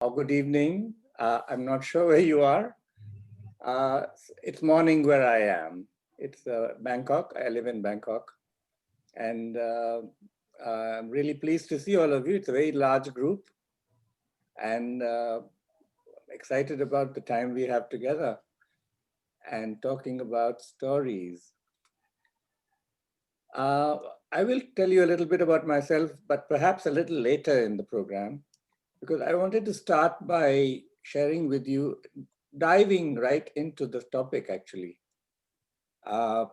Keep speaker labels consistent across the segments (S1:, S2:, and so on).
S1: or good evening. I'm not sure where you are. It's morning where I am. It's Bangkok. I live in Bangkok. And I'm really pleased to see all of you. It's a very large group and excited about the time we have together and talking about stories. I will tell you a little bit about myself, but perhaps a little later in the program, because I wanted to start by sharing with you, diving right into the topic actually. Uh,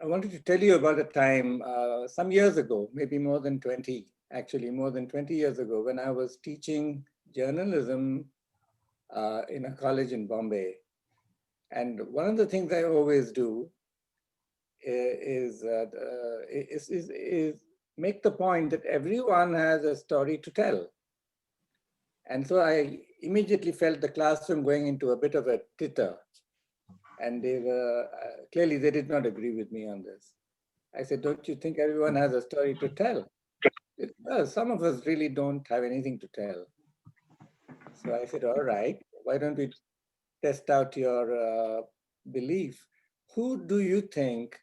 S1: I wanted to tell you about a time some years ago, maybe more than 20, actually more than 20 years ago, when I was teaching journalism in a college in Bombay. And one of the things I always do is make the point that everyone has a story to tell. And so I immediately felt the classroom going into a bit of a titter. And they were, clearly they did not agree with me on this. I said, don't you think everyone has a story to tell? Well, some of us really don't have anything to tell. So I said, all right, why don't we test out your belief? Who do you think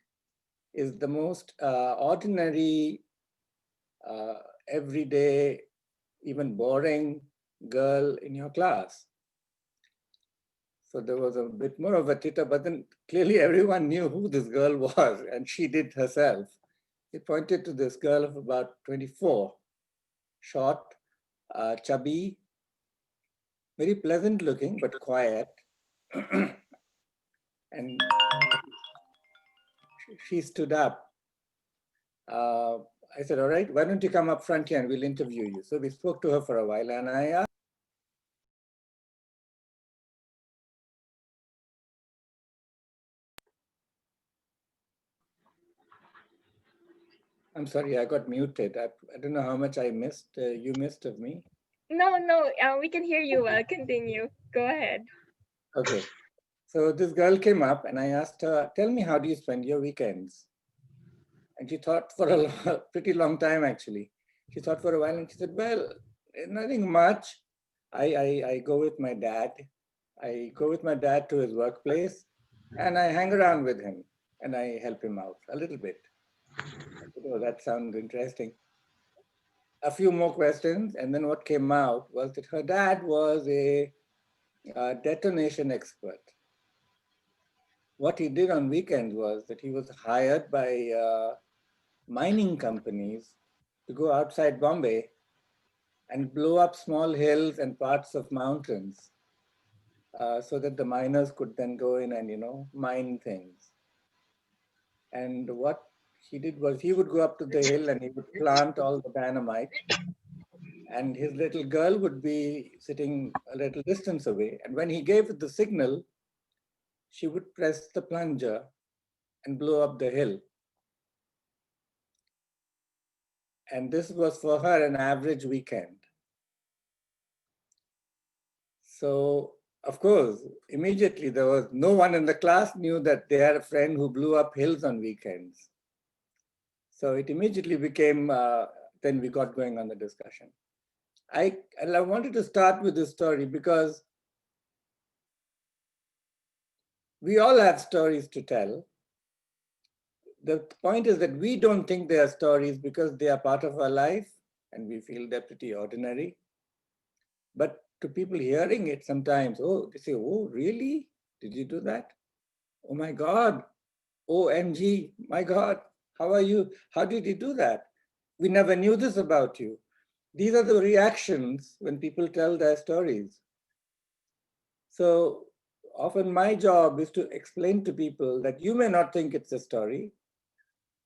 S1: is the most ordinary, uh, everyday, even boring girl in your class? So there was a bit more of a titter, but then clearly everyone knew who this girl was, and she did herself. He pointed to this girl of about 24, short, chubby, very pleasant looking, but quiet. And she stood up. Uh, I said, all right, why don't you come up front here and we'll interview you. So we spoke to her for a while, and I asked, I'm sorry, I got muted. I don't know how much I missed, you missed of me.
S2: No, we can hear you. Continue. Go ahead.
S1: Okay, so this girl came up and I asked her, tell me, how do you spend your weekends? And she thought for a pretty long time, actually. She thought for a while and she said, well, nothing much. I go with my dad. I go with my dad to his workplace and I hang around with him and I help him out a little bit. I said, oh, that sounds interesting. A few more questions, and then what came out was that her dad was a detonation expert. What he did on weekends was that he was hired by mining companies to go outside Bombay and blow up small hills and parts of mountains so that the miners could then go in and, mine things. And what he did was he would go up to the hill and he would plant all the dynamite, and his little girl would be sitting a little distance away. And when he gave the signal, she would press the plunger and blow up the hill. And this was for her an average weekend. So, of course, immediately there was no one in the class knew that they had a friend who blew up hills on weekends. So it immediately became, then we got going on the discussion. And I wanted to start with this story because we all have stories to tell. The point is that we don't think they are stories because they are part of our life and we feel they're pretty ordinary. But to people hearing it sometimes, oh, they say, oh, really? Did you do that? Oh my God, OMG, my God, how are you? How did you do that? We never knew this about you. These are the reactions when people tell their stories. So often my job is to explain to people that you may not think it's a story,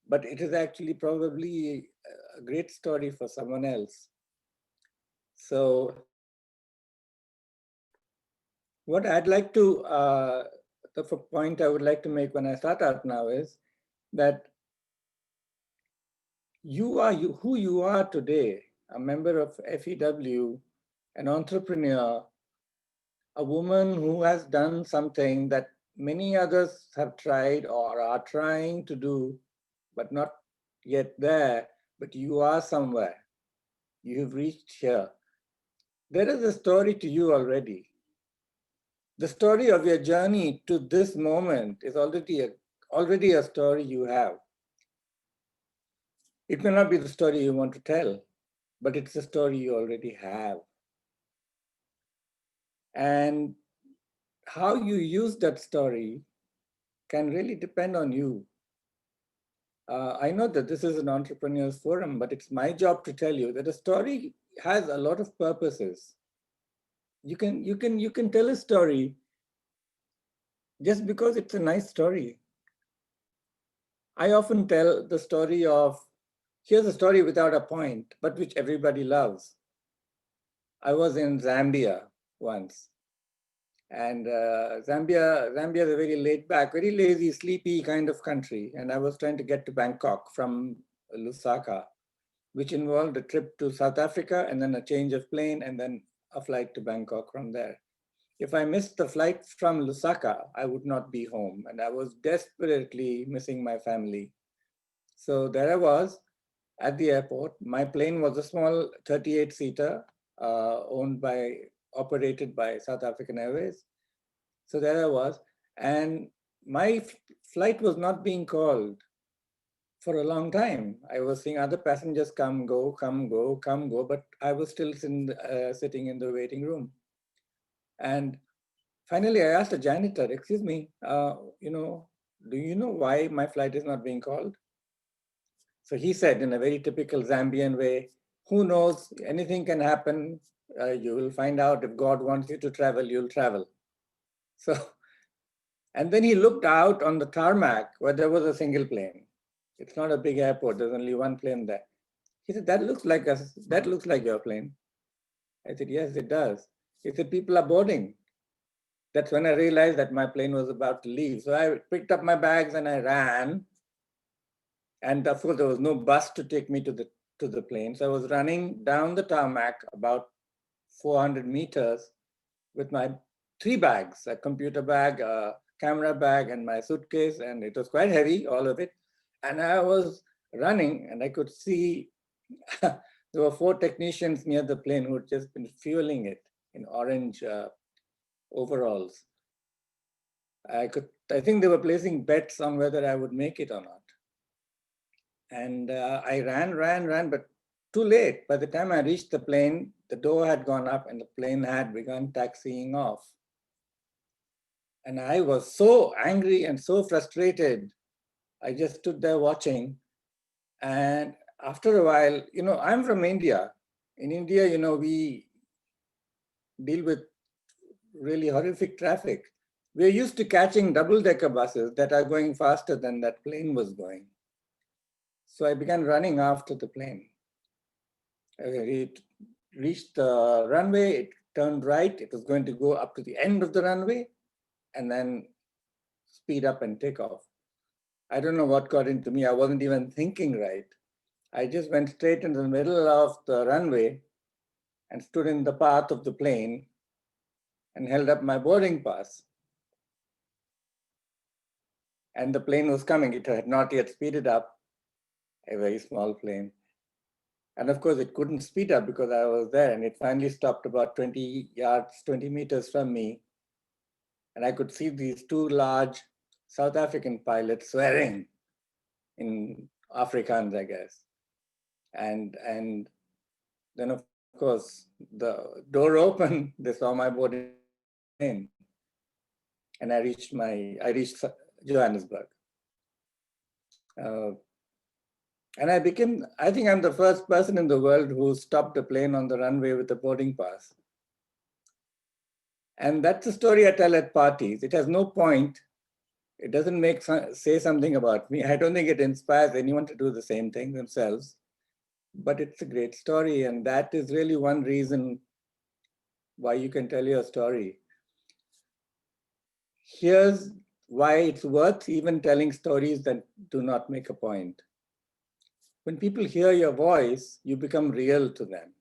S1: but it is actually probably a great story for someone else. So what I'd like to, the point I would like to make when I start out now is that who you are today, a member of FEW, an entrepreneur, a woman who has done something that many others have tried or are trying to do, but not yet there, but you are somewhere. You've reached here. there is a story to you already. The story of your journey to this moment is already a story you have. It may not be the story you want to tell, but it's a story you already have. And how you use that story can really depend on you. I know that this is an entrepreneurs forum, but it's my job to tell you that a story has a lot of purposes. You can tell a story just because it's a nice story. I often tell the story of, here's a story without a point, but which everybody loves. I was in Zambia once, and Zambia is a very laid back, very lazy, sleepy kind of country. And I was trying to get to Bangkok from Lusaka, which involved a trip to South Africa and then a change of plane and then a flight to Bangkok from there. If I missed the flight from Lusaka, I would not be home. And I was desperately missing my family. So there I was at the airport. My plane was a small 38-seater operated by South African Airways. So there I was. And my flight was not being called for a long time. I was seeing other passengers come, go, come, go, come, go, but I was still sitting in the waiting room. And finally, I asked a janitor, excuse me, do you know why my flight is not being called? So he said in a very typical Zambian way, who knows, anything can happen. You will find out if God wants you to travel, you'll travel. So, and then he looked out on the tarmac where there was a single plane. It's not a big airport, there's only one plane there. He said, that looks like your plane. I said, yes, it does. He said, people are boarding. That's when I realized that my plane was about to leave. So I picked up my bags and I ran. And of course, there was no bus to take me to the plane. So I was running down the tarmac about 400 meters with my 3 bags, a computer bag, a camera bag, and my suitcase. And it was quite heavy, all of it. And I was running and I could see there were 4 technicians near the plane who had just been fueling it in orange overalls. I think they were placing bets on whether I would make it or not. And I ran, but too late. By the time I reached the plane, the door had gone up and the plane had begun taxiing off. And I was so angry and so frustrated. I just stood there watching. And after a while, I'm from India. In India, we deal with really horrific traffic. We're used to catching double-decker buses that are going faster than that plane was going. So I began running after the plane. It reached the runway, it turned right, it was going to go up to the end of the runway and then speed up and take off. I don't know what got into me. I wasn't even thinking right. I just went straight into the middle of the runway and stood in the path of the plane and held up my boarding pass. And the plane was coming. It had not yet speeded up, a very small plane. And of course, it couldn't speed up because I was there. And it finally stopped about 20 meters from me. And I could see these 2 large South African pilots swearing in Afrikaans, I guess. And then, of course, the door opened. They saw my boarding plane. And I reached Johannesburg. And I think I'm the first person in the world who stopped a plane on the runway with a boarding pass. And that's a story I tell at parties. It has no point. It doesn't say something about me. I don't think it inspires anyone to do the same thing themselves. But it's a great story. And that is really one reason why you can tell your story. Here's why it's worth even telling stories that do not make a point. When people hear your voice, you become real to them.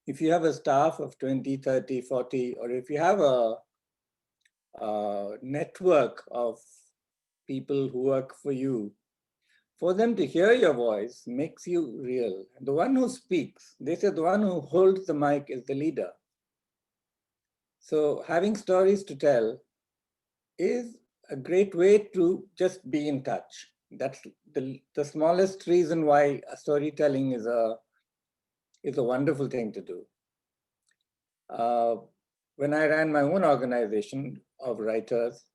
S1: If you have a staff of 20, 30, 40, or if you have a network of people who work for you, for them to hear your voice makes you real. The one who speaks, they say the one who holds the mic is the leader. So having stories to tell is a great way to just be in touch. That's the smallest reason why storytelling is a wonderful thing to do. When I ran my own organization of writers,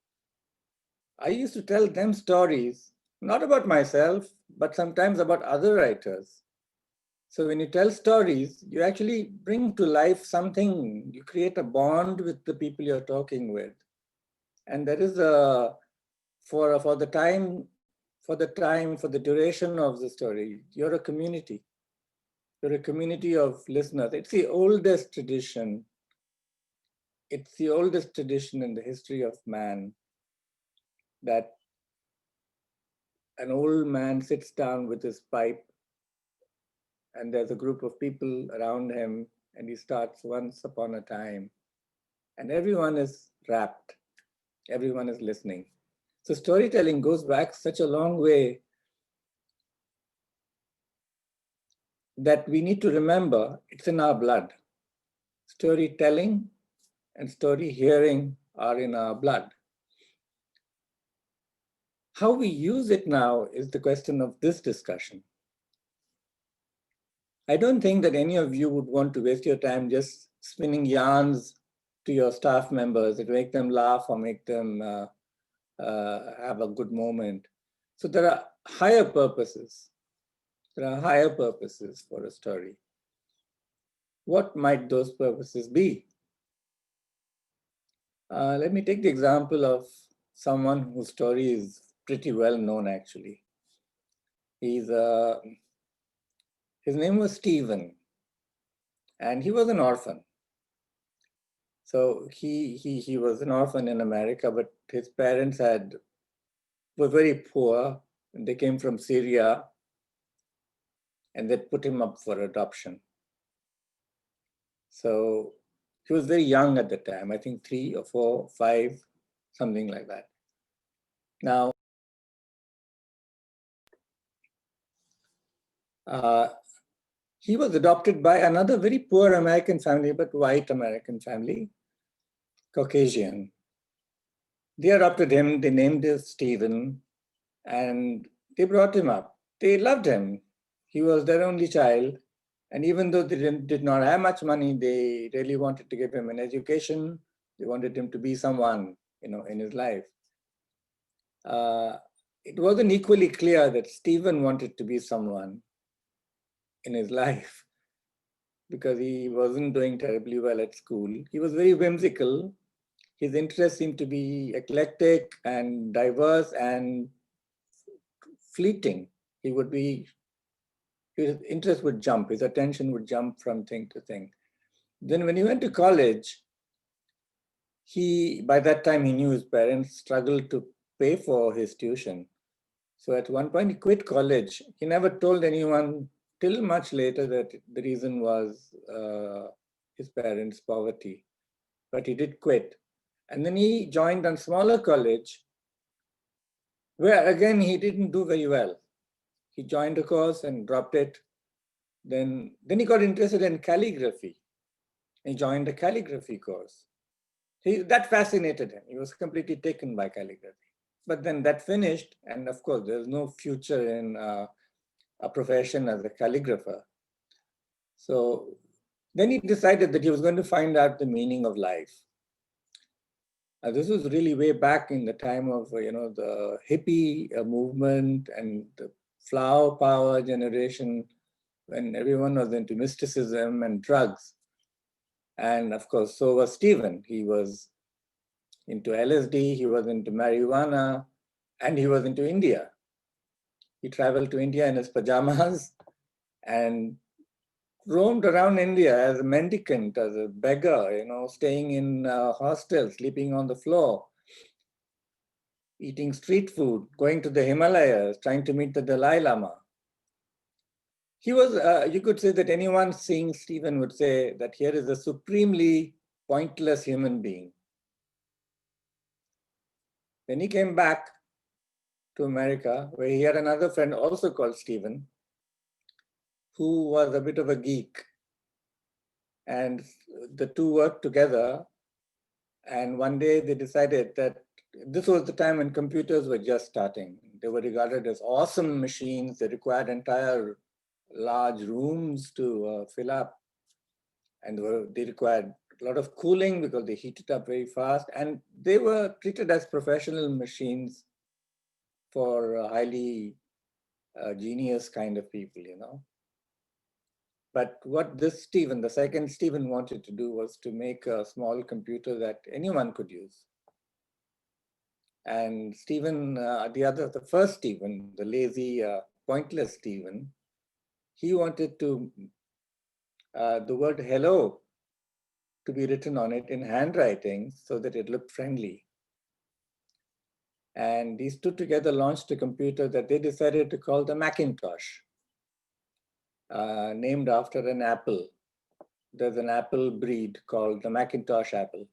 S1: I used to tell them stories, not about myself, but sometimes about other writers. So when you tell stories, you actually bring to life something, you create a bond with the people you're talking with. And there is for the duration of the story, you're a community. You're a community of listeners. It's the oldest tradition. It's the oldest tradition in the history of man that an old man sits down with his pipe and there's a group of people around him and he starts once upon a time and everyone is rapt, everyone is listening. So storytelling goes back such a long way that we need to remember it's in our blood. Storytelling and story hearing are in our blood. How we use it now is the question of this discussion. I don't think that any of you would want to waste your time just spinning yarns to your staff members that make them laugh or make them have a good moment. So there are higher purposes. There are higher purposes for a story. What might those purposes be? Let me take the example of someone whose story is pretty well known, actually. His name was Stephen, and he was an orphan. So he was an orphan in America, but his parents were very poor, and they came from Syria, and they put him up for adoption. So he was very young at the time, I think 3 or 4, 5, something like that. Now, he was adopted by another very poor American family, but white American family, Caucasian. They adopted him, they named him Stephen, and they brought him up. They loved him. He was their only child. And even though they did not have much money, they really wanted to give him an education. They wanted him to be someone, in his life. It wasn't equally clear that Stephen wanted to be someone in his life because he wasn't doing terribly well at school. He was very whimsical. His interests seemed to be eclectic and diverse and fleeting. His interest would jump, his attention would jump from thing to thing. Then when he went to college, by that time he knew his parents struggled to pay for his tuition. So at one point he quit college. He never told anyone till much later that the reason was his parents' poverty, but he did quit. And then he joined a smaller college where again he didn't do very well. He joined a course and dropped it. Then he got interested in calligraphy. He joined a calligraphy course. That fascinated him. He was completely taken by calligraphy. But then that finished, and of course, there's no future in a profession as a calligrapher. So then he decided that he was going to find out the meaning of life. This was really way back in the time of the hippie movement and the flower power generation, when everyone was into mysticism and drugs. And of course, so was Stephen. He was into LSD, he was into marijuana, and he was into India. He traveled to India in his pajamas and roamed around India as a mendicant, as a beggar, staying in hostels, sleeping on the floor, eating street food, going to the Himalayas, trying to meet the Dalai Lama. He was, you could say that anyone seeing Stephen would say that here is a supremely pointless human being. When he came back, to America, where he had another friend also called Stephen, who was a bit of a geek. And the two worked together. And one day they decided that this was the time when computers were just starting. They were regarded as awesome machines. They required entire large rooms to fill up. And they required a lot of cooling because they heated up very fast. And they were treated as professional machines for highly genius kind of people, you know. But what this Stephen, the second Stephen, wanted to do was to make a small computer that anyone could use. And Stephen, the first Stephen, the lazy, pointless Stephen, he wanted to the word hello to be written on it in handwriting so that it looked friendly. And these two together launched a computer that they decided to call the Macintosh, named after an apple. There's an apple breed called the Macintosh apple.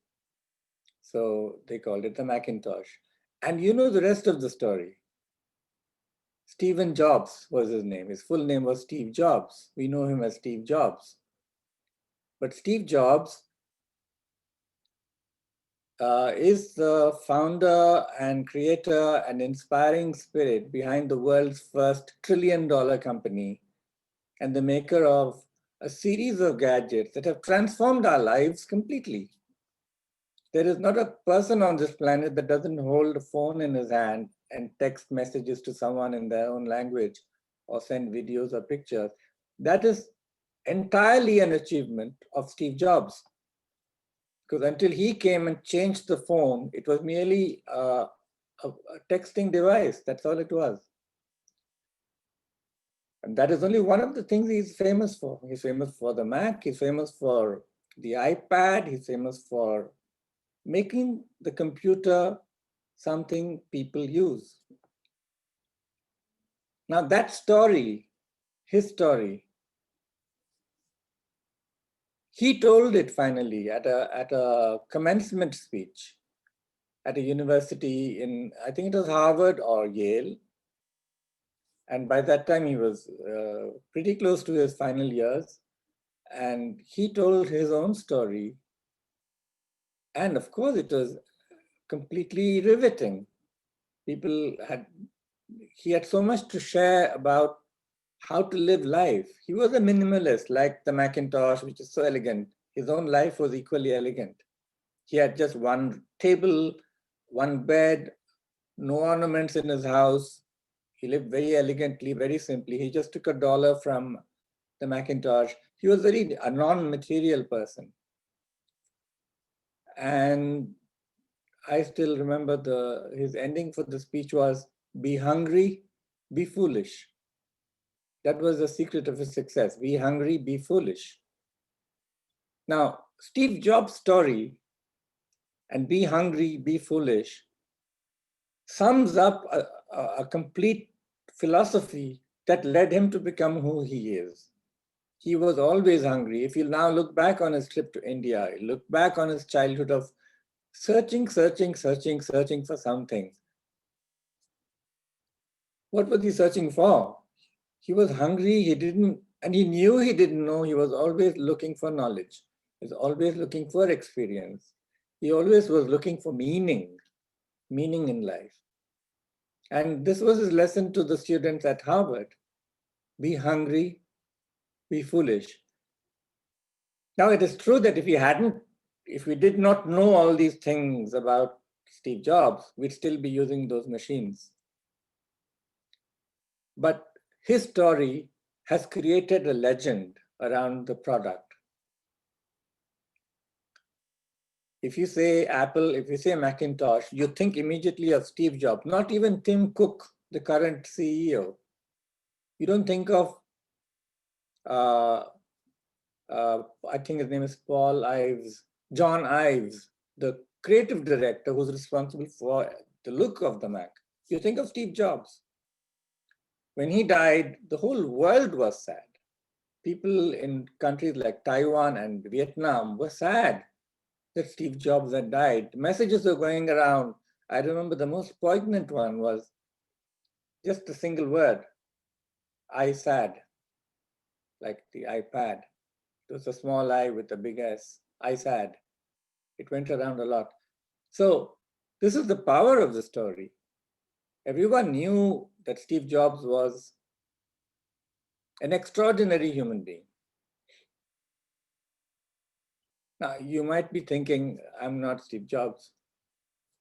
S1: So they called it the Macintosh. And you know the rest of the story. Stephen Jobs was his name. His full name was Steve Jobs. We know him as Steve Jobs. But Steve Jobs is the founder and creator and inspiring spirit behind the world's first trillion-dollar company and the maker of a series of gadgets that have transformed our lives completely. There is not a person on this planet that doesn't hold a phone in his hand and text messages to someone in their own language or send videos or pictures. That is entirely an achievement of Steve Jobs. Because until he came and changed the phone, it was merely a texting device. That's all it was. And that is only one of the things he's famous for. He's famous for the Mac, he's famous for the iPad, he's famous for making the computer something people use. Now that story, his story, he told it finally at a commencement speech at a university in, I think it was Harvard or Yale. And by that time he was pretty close to his final years. And he told his own story. And of course it was completely riveting. He had so much to share about how to live life. He was a minimalist, like the Macintosh, which is so elegant. His own life was equally elegant. He had just one table, one bed, no ornaments in his house. He lived very elegantly, very simply. He just took $1 from the Macintosh. He was a non-material person. And I still remember his ending for the speech was, be hungry, be foolish. That was the secret of his success. Be hungry, be foolish. Now, Steve Jobs' story and be hungry, be foolish sums up a complete philosophy that led him to become who he is. He was always hungry. If you now look back on his trip to India, look back on his childhood of searching for something. What was he searching for? He was hungry, and he knew he didn't know. He was always looking for knowledge. He was always looking for experience. He always was looking for meaning in life. And this was his lesson to the students at Harvard. Be hungry, be foolish. Now it is true that if we did not know all these things about Steve Jobs, we'd still be using those machines. But his story has created a legend around the product. If you say Apple, if you say Macintosh, you think immediately of Steve Jobs, not even Tim Cook, the current CEO. You don't think of, I think his name is John Ives, the creative director who's responsible for the look of the Mac. You think of Steve Jobs. When he died, the whole world was sad. People in countries like Taiwan and Vietnam were sad that Steve Jobs had died. Messages were going around. I remember the most poignant one was just a single word, iSad, like the iPad. It was a small I with a big S, iSad. It went around a lot. So this is the power of the story. Everyone knew that Steve Jobs was an extraordinary human being. Now, you might be thinking, I'm not Steve Jobs.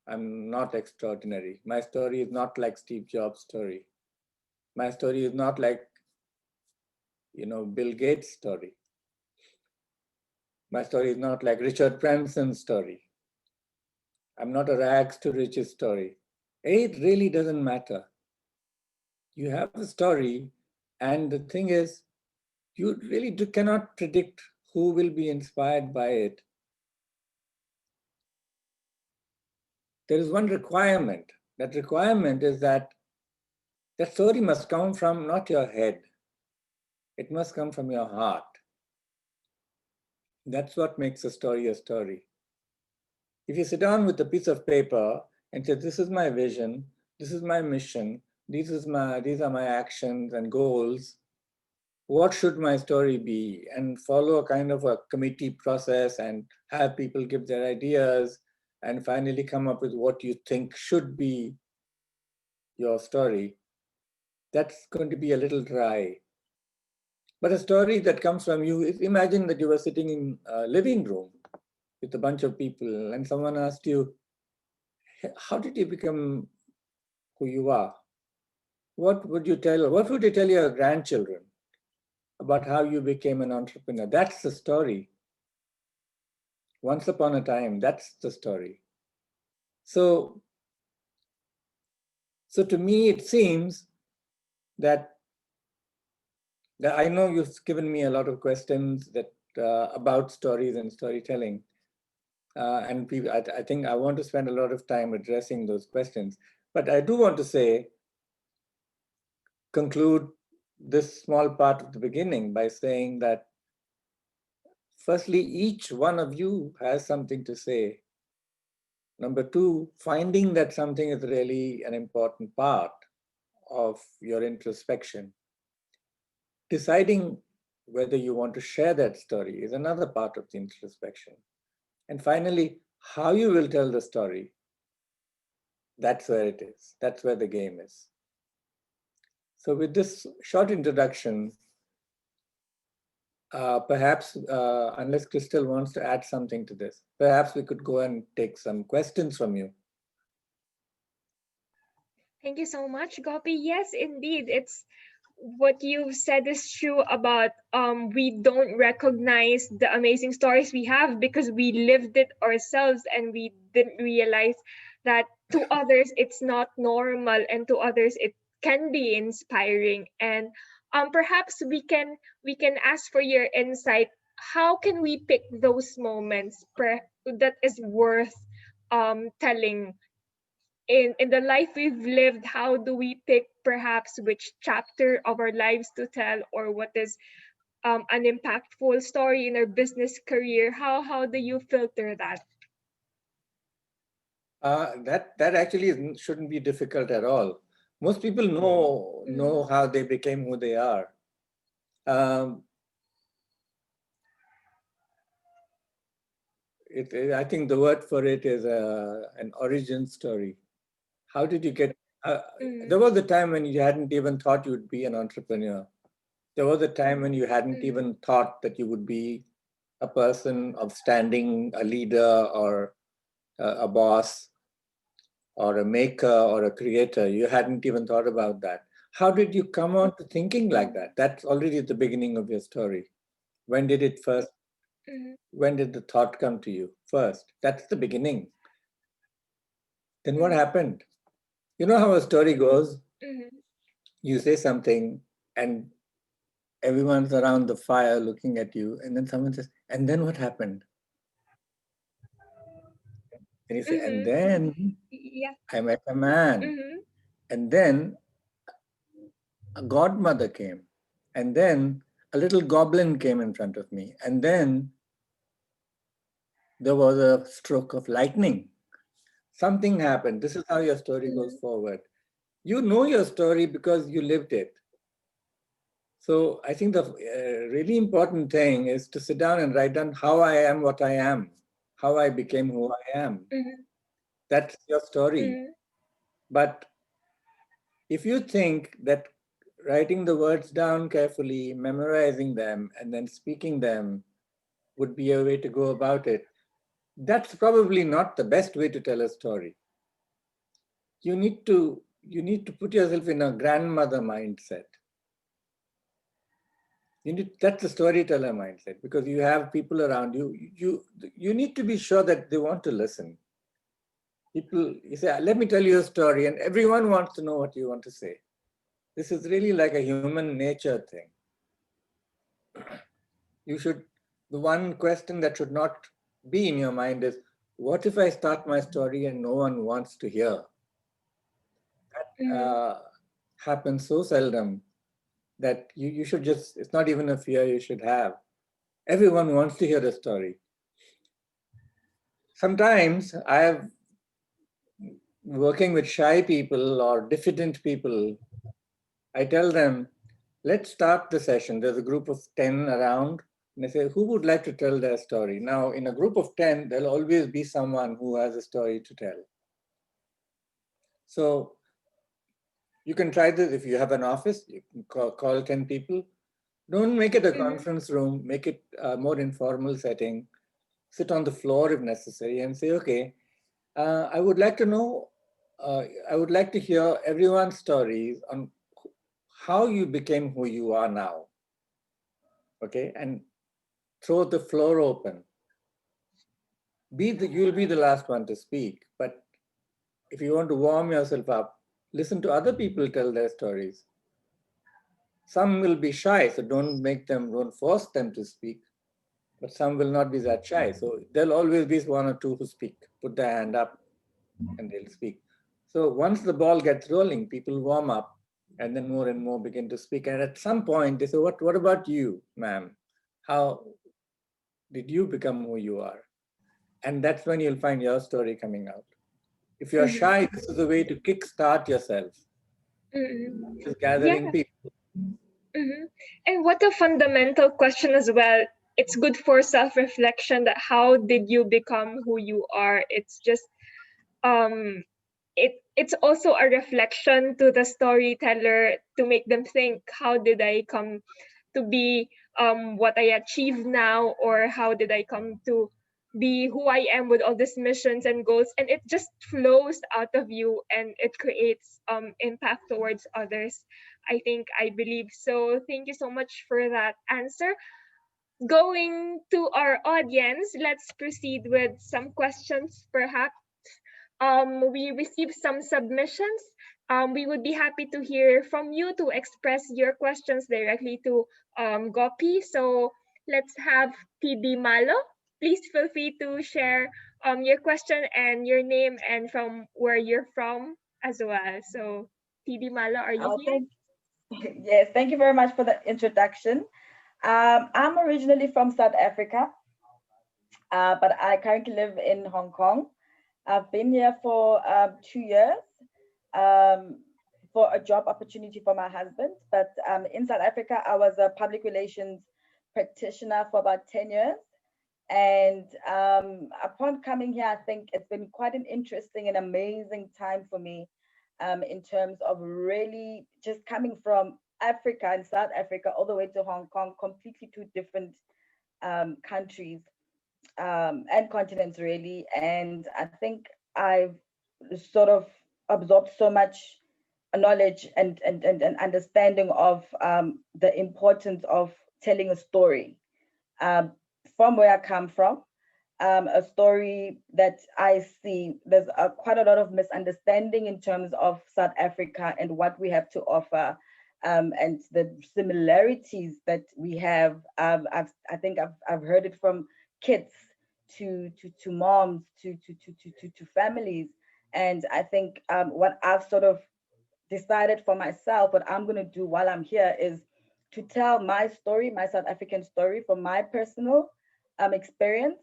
S1: I'm not extraordinary. My story is not like Steve Jobs' story. My story is not like, Bill Gates' story. My story is not like Richard Branson's story. I'm not a rags to riches story. It really doesn't matter. You have a story, and the thing is, you really cannot predict who will be inspired by it. There is one requirement. That requirement is that story must come from not your head. It must come from your heart. That's what makes a story a story. If you sit down with a piece of paper and say, this is my vision, this is my mission, these are my actions and goals, what should my story be? And follow a kind of a committee process and have people give their ideas and finally come up with what you think should be your story. That's going to be a little dry. But a story that comes from you, imagine that you were sitting in a living room with a bunch of people and someone asked you, how did you become who you are? What would you tell your grandchildren about how you became an entrepreneur? That's the story. Once upon a time, that's the story. So to me, it seems that I know you've given me a lot of questions that about stories and storytelling. And I think I want to spend a lot of time addressing those questions. But I do want to conclude this small part of the beginning by saying that, firstly, each one of you has something to say. Number two, finding that something is really an important part of your introspection. Deciding whether you want to share that story is another part of the introspection. And finally, how you will tell the story, that's where it is. That's where the game is. So with this short introduction, perhaps, unless Crystal wants to add something to this, perhaps we could go and take some questions from you.
S2: Thank you so much, Gopi. Yes, indeed. It's what you've said is true about we don't recognize the amazing stories we have because we lived it ourselves and we didn't realize that to others it's not normal and to others it can be inspiring. And perhaps we can ask for your insight. How can we pick those moments that is worth telling in the life we've lived? How do we pick perhaps which chapter of our lives to tell, or what is an impactful story in our business career? How do you filter that?
S1: That actually shouldn't be difficult at all. Most people know how they became who they are. Um, I think the word for it is an origin story. How did you get? There was a time when you hadn't even thought you'd be an entrepreneur. There was a time when you hadn't even thought that you would be a person of standing, a leader, or a boss, or a maker, or a creator. You hadn't even thought about that. How did you come on to thinking like that? That's already at the beginning of your story. When did it first? When did the thought come to you first? That's the beginning. Then what happened? You know how a story goes? You say something and everyone's around the fire looking at you, and then someone says, and then what happened? And you say, and then
S2: Yeah.
S1: I met a man. And then a godmother came. And then a little goblin came in front of me. And then there was a stroke of lightning. Something happened. This is how your story goes forward. You know your story because you lived it. So I think the really important thing is to sit down and write down how I am what I am, how I became who I am.
S2: Mm-hmm.
S1: That's your story.
S2: Mm-hmm.
S1: But if you think that writing the words down carefully, memorizing them, and then speaking them would be a way to go about it, that's probably not the best way to tell a story. You need to put yourself in a grandmother mindset. That's the storyteller mindset, because you have people around you. You need to be sure that they want to listen. People, you say, let me tell you a story, and everyone wants to know what you want to say. This is really like a human nature thing. You should, the one question that should not be in your mind is, what if I start my story and no one wants to hear? That
S2: Mm-hmm.
S1: happens so seldom that you should just, it's not even a fear you should have. Everyone wants to hear the story. Sometimes I have, working with shy people or diffident people, I tell them, let's start the session. There's a group of 10 around, and I say, who would like to tell their story? Now, in a group of 10, there'll always be someone who has a story to tell. So you can try this if you have an office, you can call 10 people. Don't make it a
S2: Mm-hmm.
S1: conference room, make it a more informal setting. Sit on the floor if necessary and say, okay, I would like to know, I would like to hear everyone's stories on how you became who you are now. Okay, and throw the floor open. You'll be the last one to speak, but if you want to warm yourself up, listen to other people tell their stories. Some will be shy, so don't force them to speak, but some will not be that shy. So there'll always be one or two who speak, put their hand up and they'll speak. So once the ball gets rolling, people warm up and then more and more begin to speak. And at some point they say, what about you, ma'am? How did you become who you are? And that's when you'll find your story coming out. If you're
S2: Mm-hmm.
S1: shy, this is a way to kickstart yourself,
S2: Mm-hmm.
S1: just
S2: Yeah.
S1: gathering people.
S2: Mm-hmm. And what a fundamental question as well. It's good for self-reflection that how did you become who you are? It's just um it's also a reflection to the storyteller to make them think, how did I come to be what I achieve now, or how did I come to be who I am with all these missions and goals, and it just flows out of you and it creates impact towards others. I believe so. Thank you so much for that answer. Going to our audience, let's proceed with some questions perhaps. We received some submissions. We would be happy to hear from you to express your questions directly to Gopi. So let's have TD Malo. Please feel free to share your question and your name and from where you're from as well. So TD Malo, are you
S3: Oh,
S2: here?
S3: thank yes, thank you very much for the introduction. I'm originally from South Africa, but I currently live in Hong Kong. I've been here for 2 years um, for a job opportunity for my husband. But in South Africa, I was a public relations practitioner for about 10 years. And upon coming here, I think it's been quite an interesting and amazing time for me in terms of really just coming from Africa and South Africa all the way to Hong Kong, completely two different countries and continents, really. And I think I've sort of absorbed so much knowledge and understanding of the importance of telling a story um, from where I come from, a story that I see there's quite a lot of misunderstanding in terms of South Africa and what we have to offer, and the similarities that we have. I think I've heard it from kids to moms to families, and I think what I've sort of decided for myself, what I'm going to do while I'm here is to tell my story, my South African story from my personal experience,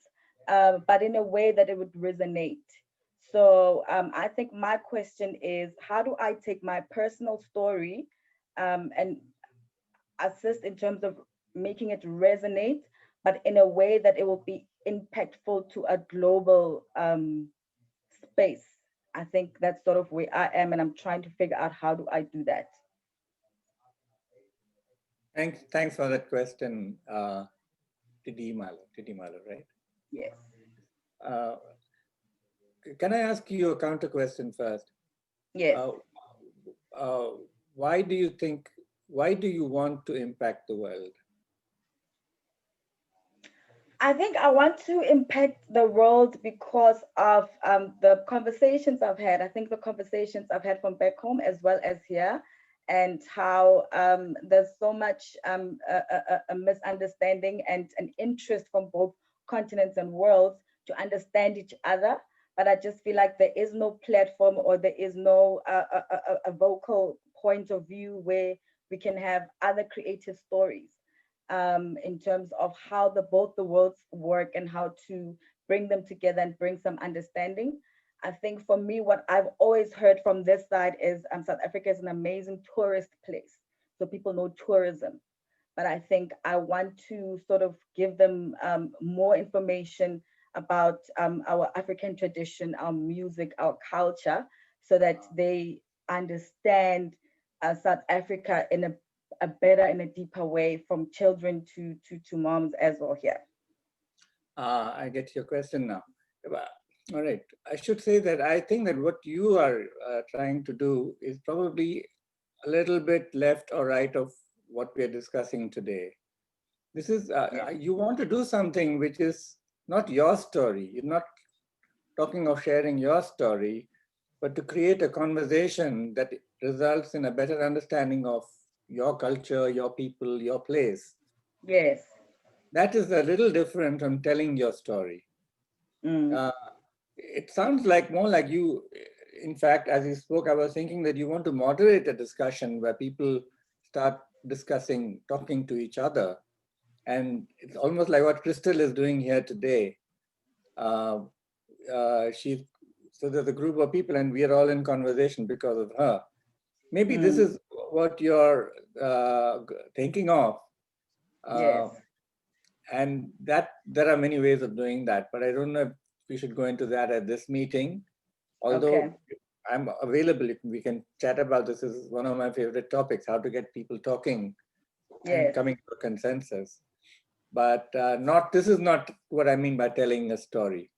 S3: but in a way that it would resonate. So I think my question is, how do I take my personal story and assist in terms of making it resonate, but in a way that it will be impactful to a global space? I think that's sort of where I am, and I'm trying to figure out how do I do that.
S1: Thanks for that question, Tidimalo, right?
S3: Yes.
S1: Can I ask you a counter question first?
S3: Yes.
S1: Why do you want to impact the world?
S3: I think I want to impact the world because of the conversations I've had. I think the conversations I've had from back home as well as here, and how there's so much a misunderstanding and an interest from both continents and worlds to understand each other. But I just feel like there is no platform, or there is no a vocal point of view where we can have other creative stories in terms of how both the worlds work and how to bring them together and bring some understanding. I think for me, what I've always heard from this side is South Africa is an amazing tourist place. So people know tourism. But I think I want to sort of give them more information about our African tradition, our music, our culture, so that they understand South Africa in a better and a deeper way, from children to moms as well here.
S1: I get your question now. All right. I should say that I think that what you are trying to do is probably a little bit left or right of what we are discussing today. This is, you want to do something which is not your story. You're not talking of sharing your story, but to create a conversation that results in a better understanding of your culture, your people, your place.
S3: Yes.
S1: That is a little different from telling your story. It sounds like more like you, in fact, as you spoke, I was thinking that you want to moderate a discussion where people start discussing, talking to each other. And it's almost like what Crystal is doing here today. So there's a group of people and we are all in conversation because of her. Maybe this is what you're thinking of.
S3: Yes.
S1: And that there are many ways of doing that, but I don't know if we should go into that at this meeting. Although I'm available, we can chat about this. This is one of my favorite topics, how to get people talking and coming to a consensus. But this is not what I mean by telling a story.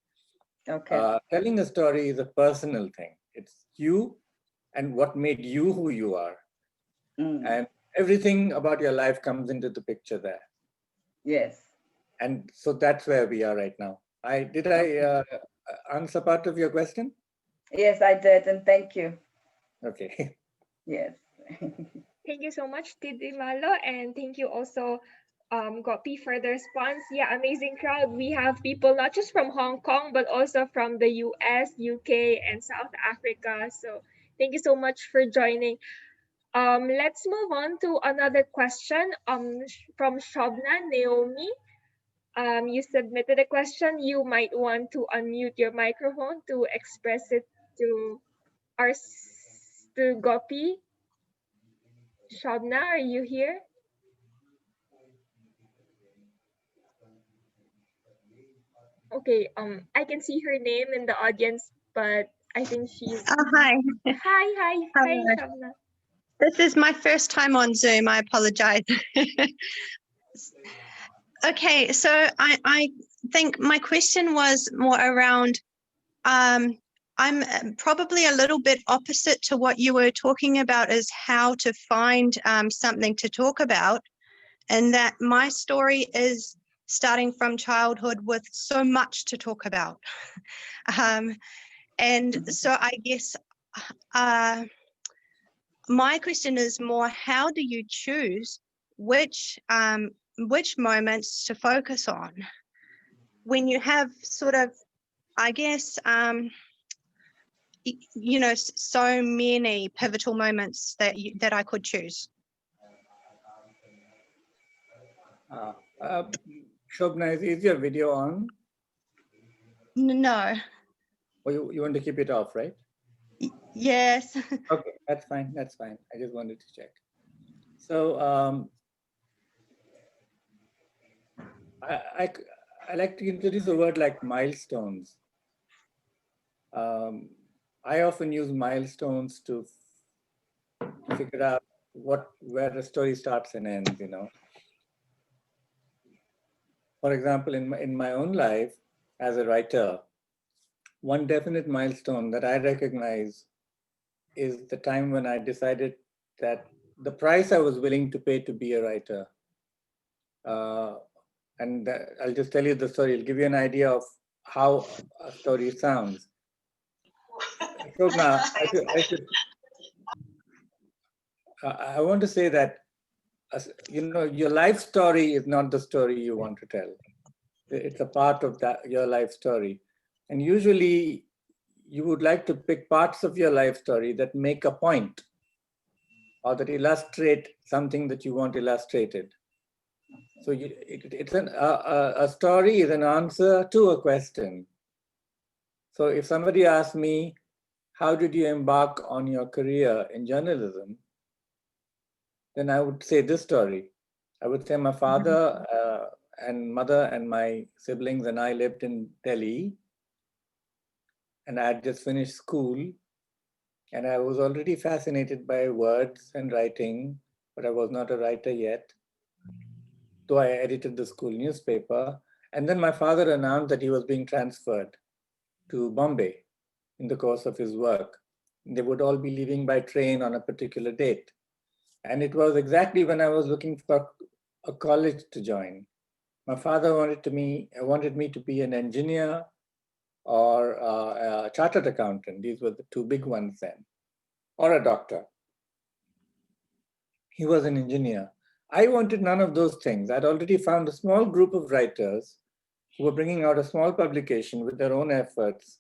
S1: Telling a story is a personal thing. It's you and what made you who you are. And everything about your life comes into the picture there.
S3: Yes.
S1: And so that's where we are right now. Did I answer part of your question?
S3: Yes, I did. And thank you.
S1: Okay.
S3: Yes.
S2: Thank you so much, Tidimalo. And thank you also, Gopi, for the response. Yeah, amazing crowd. We have people not just from Hong Kong, but also from the US, UK, and South Africa. So thank you so much for joining. Let's move on to another question from Shobna Naomi. You submitted a question. You might want to unmute your microphone to express it to Gopi. Shobna, are you here? Okay, I can see her name in the audience, but I think she's...
S4: Hi.
S2: Hi, Shobna.
S4: This is my first time on Zoom. I apologize. Okay, so I think my question was more around, I'm probably a little bit opposite to what you were talking about, is how to find something to talk about, and that my story is starting from childhood with so much to talk about. And so I guess my question is more, how do you choose which moments to focus on when you have sort of, I guess, you know, so many pivotal moments that I could choose?
S1: Shobna, is your video on?
S4: No.
S1: Or you want to keep it off, right?
S4: Yes.
S1: Okay, that's fine. That's fine. I just wanted to check. So I, I, I like to introduce a word like milestones. Um, I often use milestones to figure out where the story starts and ends. For example, in my own life as a writer, one definite milestone that I recognize is the time when I decided that the price I was willing to pay to be a writer. And I'll just tell you the story. It'll give you an idea of how a story sounds. So now, I want to say that your life story is not the story you want to tell. It's a part of your life story, and usually you would like to pick parts of your life story that make a point or that illustrate something that you want illustrated. So a story is an answer to a question. So if somebody asks me, how did you embark on your career in journalism? Then I would say this story. I would say my father and mother and my siblings and I lived in Delhi, and I had just finished school, and I was already fascinated by words and writing, but I was not a writer yet, though I edited the school newspaper. And then my father announced that he was being transferred to Bombay in the course of his work. They would all be leaving by train on a particular date. And it was exactly when I was looking for a college to join. My father wanted me to be an engineer or a chartered accountant. These were the two big ones then, or a doctor. He was an engineer. I wanted none of those things. I'd already found a small group of writers who were bringing out a small publication with their own efforts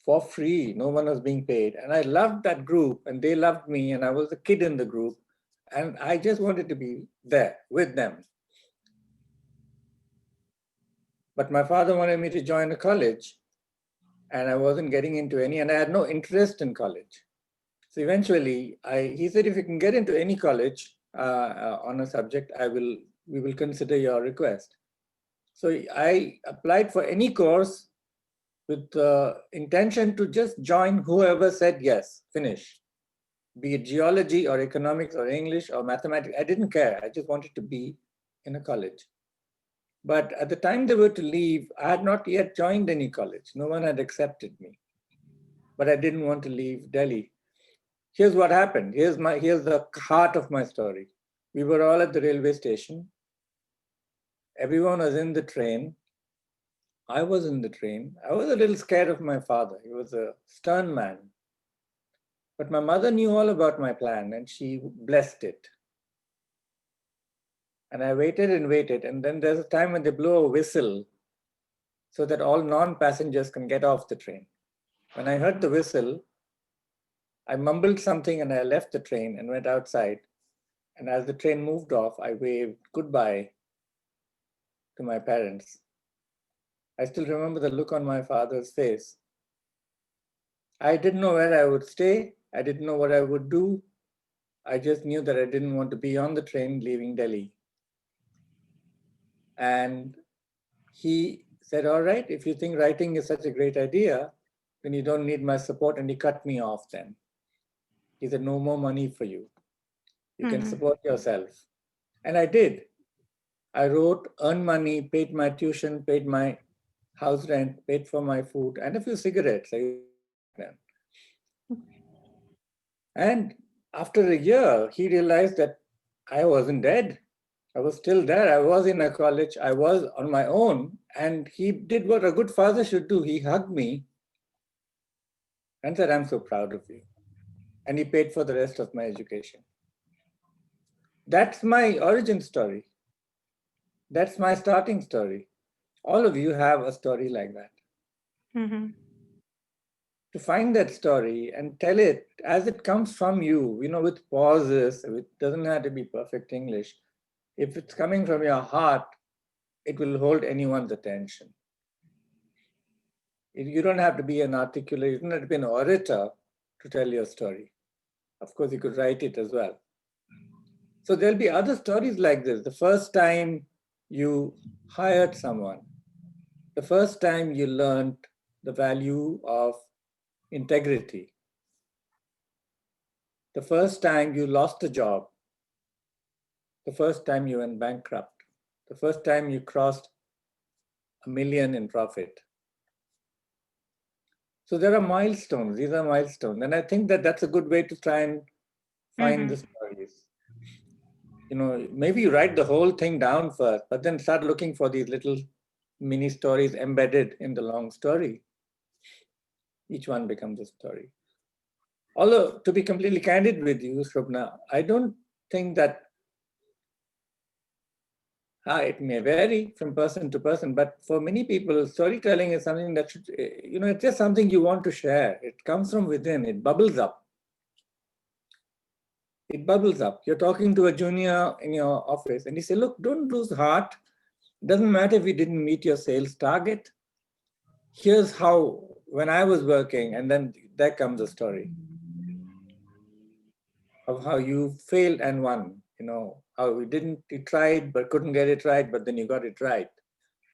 S1: for free. No one was being paid. And I loved that group, and they loved me, and I was a kid in the group. And I just wanted to be there with them. But my father wanted me to join a college, and I wasn't getting into any, and I had no interest in college. So eventually, he said, if you can get into any college on a subject, we will consider your request. So I applied for any course with the intention to just join whoever said yes, finish. Be it geology or economics or English or mathematics, I didn't care. I just wanted to be in a college. But at the time they were to leave, I had not yet joined any college. No one had accepted me. But I didn't want to leave Delhi. Here's what happened. Here's the heart of my story. We were all at the railway station. Everyone was in the train. I was in the train. I was a little scared of my father. He was a stern man. But my mother knew all about my plan, and she blessed it. And I waited and waited. And then there's a time when they blow a whistle so that all non-passengers can get off the train. When I heard the whistle, I mumbled something and I left the train and went outside. And as the train moved off, I waved goodbye to my parents. I still remember the look on my father's face. I didn't know where I would stay. I didn't know what I would do. I just knew that I didn't want to be on the train leaving Delhi. And he said, all right, if you think writing is such a great idea, then you don't need my support. And he cut me off then. He said, no more money for you. You can support yourself. And I did. I wrote, earned money, paid my tuition, paid my house rent, paid for my food, and a few cigarettes. And after a year, he realized that I wasn't dead. I was still there. I was in a college. I was on my own. And he did what a good father should do. He hugged me and said, I'm so proud of you. And he paid for the rest of my education. That's my origin story. That's my starting story. All of you have a story like that. To find that story and tell it as it comes from you, with pauses. It doesn't have to be perfect English. If it's coming from your heart, it will hold anyone's attention. You don't have to be an articulate, you don't have to be an orator to tell your story. Of course, you could write it as well. So there'll be other stories like this. The first time you hired someone, the first time you learned the value of integrity, the first time you lost a job, the first time you went bankrupt, the first time you crossed $1 million in profit. So there are milestones, these are milestones. And I think that that's a good way to try and find the stories. You know, maybe you write the whole thing down first, but then start looking for these little mini stories embedded in the long story. Each one becomes a story. Although, to be completely candid with you, Shobna, I don't think that it may vary from person to person, but for many people, storytelling is something that should, you know, it's just something you want to share. It comes from within, it bubbles up. It bubbles up. You're talking to a junior in your office and you say, look, don't lose heart. Doesn't matter if you didn't meet your sales target. Here's how, when I was working, and then there comes a story of how you failed and won. You know, how you tried but couldn't get it right, but then you got it right.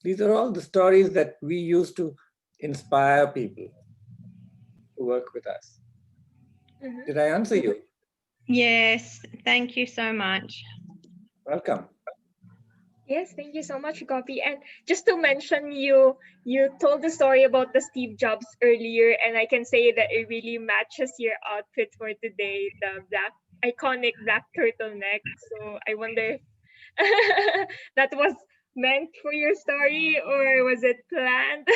S1: These are all the stories that we use to inspire people who work with us. Did I answer you?
S4: Yes, thank you so much.
S1: Welcome.
S2: Yes, thank you so much, Gopi. And just to mention, you told the story about the Steve Jobs earlier, and I can say that it really matches your outfit for today, the iconic black turtleneck. So I wonder if that was meant for your story or was it planned?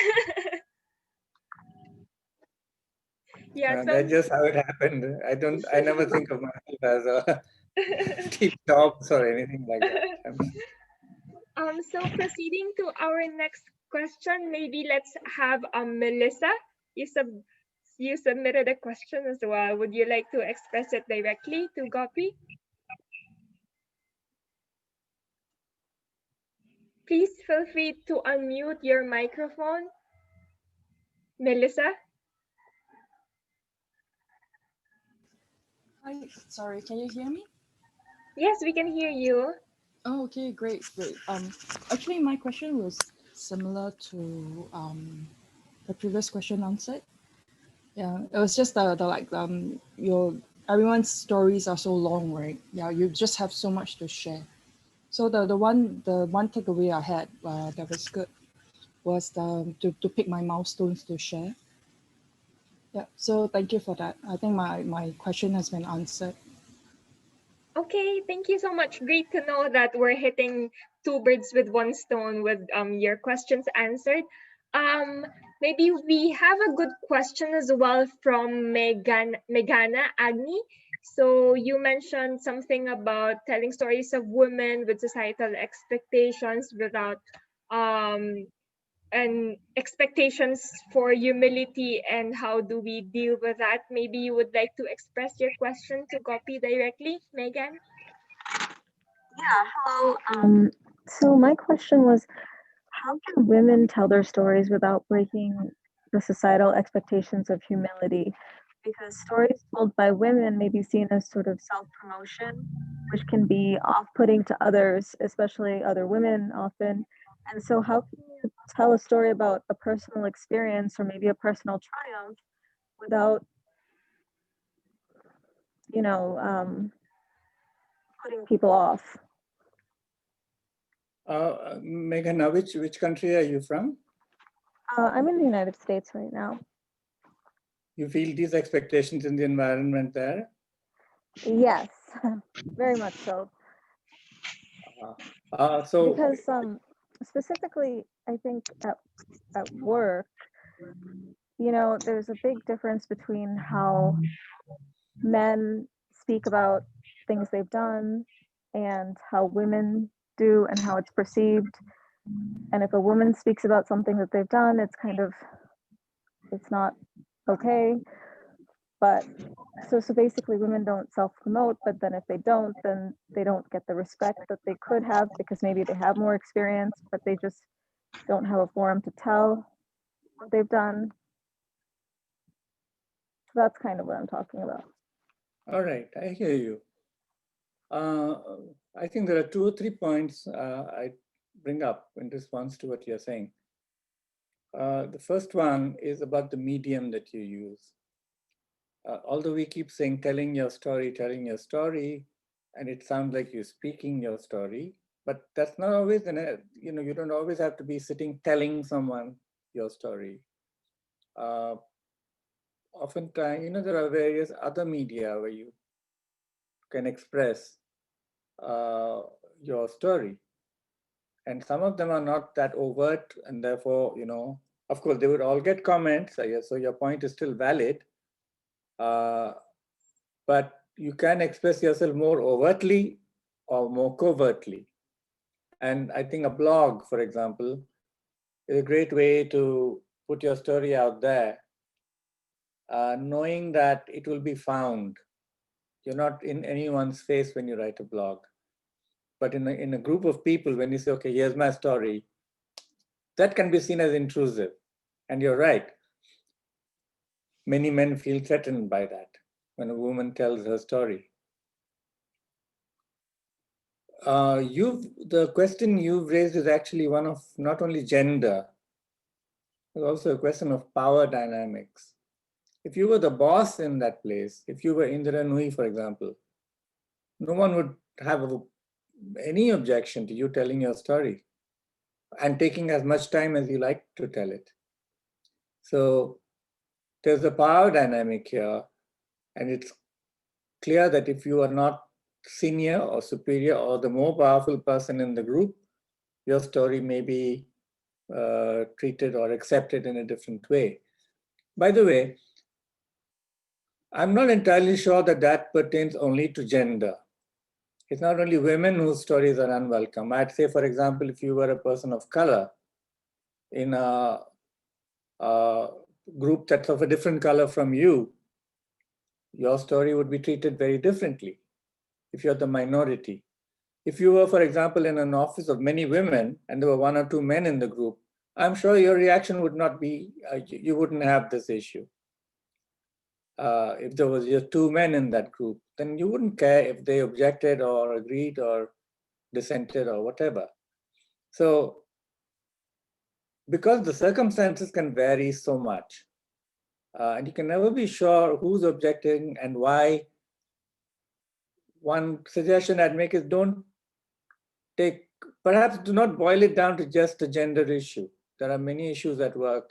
S2: Yeah,
S1: That's just how it happened. I never think of myself as a Steve Jobs or anything like that.
S2: So proceeding to our next question, maybe let's have Melissa. You submitted a question as well. Would you like to express it directly to Gopi? Please feel free to unmute your microphone. Melissa?
S5: Hi, sorry, can you hear me?
S2: Yes, we can hear you.
S5: Oh, okay, great. Actually, my question was similar to the previous question answered. Yeah, it was just your everyone's stories are so long, right? Yeah, you just have so much to share. So the one takeaway I had that was good was to pick my milestones to share. Yeah, so thank you for that. I think my question has been answered.
S2: Okay, thank you so much. Great to know that we're hitting two birds with one stone with your questions answered. Maybe we have a good question as well from Megana Agni. So you mentioned something about telling stories of women with societal expectations without and expectations for humility, and how do we deal with that? Maybe you would like to express your question to Gopi directly, Megan?
S6: Yeah, hello. So my question was, how can women tell their stories without breaking the societal expectations of humility? Because stories told by women may be seen as sort of self-promotion, which can be off-putting to others, especially other women often. And so how can you tell a story about a personal experience or maybe a personal triumph without, you know, putting people off?
S1: Megan, now which country are you from?
S6: I'm in the United States right now.
S1: You feel these expectations in the environment there?
S6: Yes, very much so.
S1: So
S6: because specifically, I think at work, you know, there's a big difference between how men speak about things they've done and how women do and how it's perceived. And if a woman speaks about something that they've done, it's not okay. But so basically women don't self-promote, but then if they don't, then they don't get the respect that they could have because maybe they have more experience, but they just don't have a forum to tell. what they've done. So that's kind of what I'm talking about.
S1: All right, I hear you. I think there are 2 or 3 points I bring up in response to what you're saying. The first one is about the medium that you use. Although we keep saying telling your story, and it sounds like you're speaking your story, but that's not always, you don't always have to be sitting telling someone your story. Oftentimes, there are various other media where you can express your story. And some of them are not that overt, and therefore, of course, they would all get comments. So your point is still valid. But you can express yourself more overtly or more covertly. And I think a blog, for example, is a great way to put your story out there, knowing that it will be found. You're not in anyone's face when you write a blog. But in a group of people, when you say, okay, here's my story, that can be seen as intrusive. And you're right. Many men feel threatened by that when a woman tells her story. The question you've raised is actually one of not only gender, but also a question of power dynamics. If you were the boss in that place, if you were Indira Nui, for example, no one would have any objection to you telling your story and taking as much time as you like to tell it. So there's a power dynamic here, and it's clear that if you are not senior or superior or the more powerful person in the group, your story may be treated or accepted in a different way. By the way, I'm not entirely sure that that pertains only to gender. It's not only women whose stories are unwelcome. I'd say, for example, if you were a person of color in a group that's of a different color from you, your story would be treated very differently if you're the minority. If you were, for example, in an office of many women and there were 1 or 2 men in the group, I'm sure your reaction would not be, you wouldn't have this issue. If there was just 2 men in that group, then you wouldn't care if they objected or agreed or dissented or whatever. So, because the circumstances can vary so much, and you can never be sure who's objecting and why, one suggestion I'd make is perhaps do not boil it down to just a gender issue. There are many issues at work,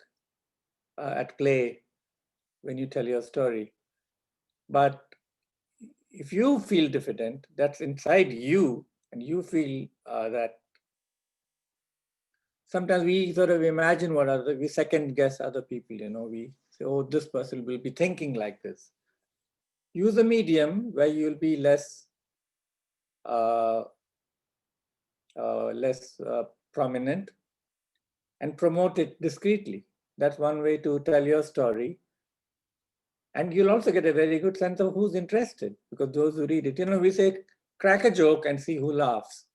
S1: at play when you tell your story. But if you feel diffident, that's inside you, and you feel that sometimes we sort of imagine we second guess other people, we say, oh, this person will be thinking like this. Use a medium where you'll be less prominent and promote it discreetly. That's one way to tell your story. And you'll also get a very good sense of who's interested, because those who read it, we say, crack a joke and see who laughs.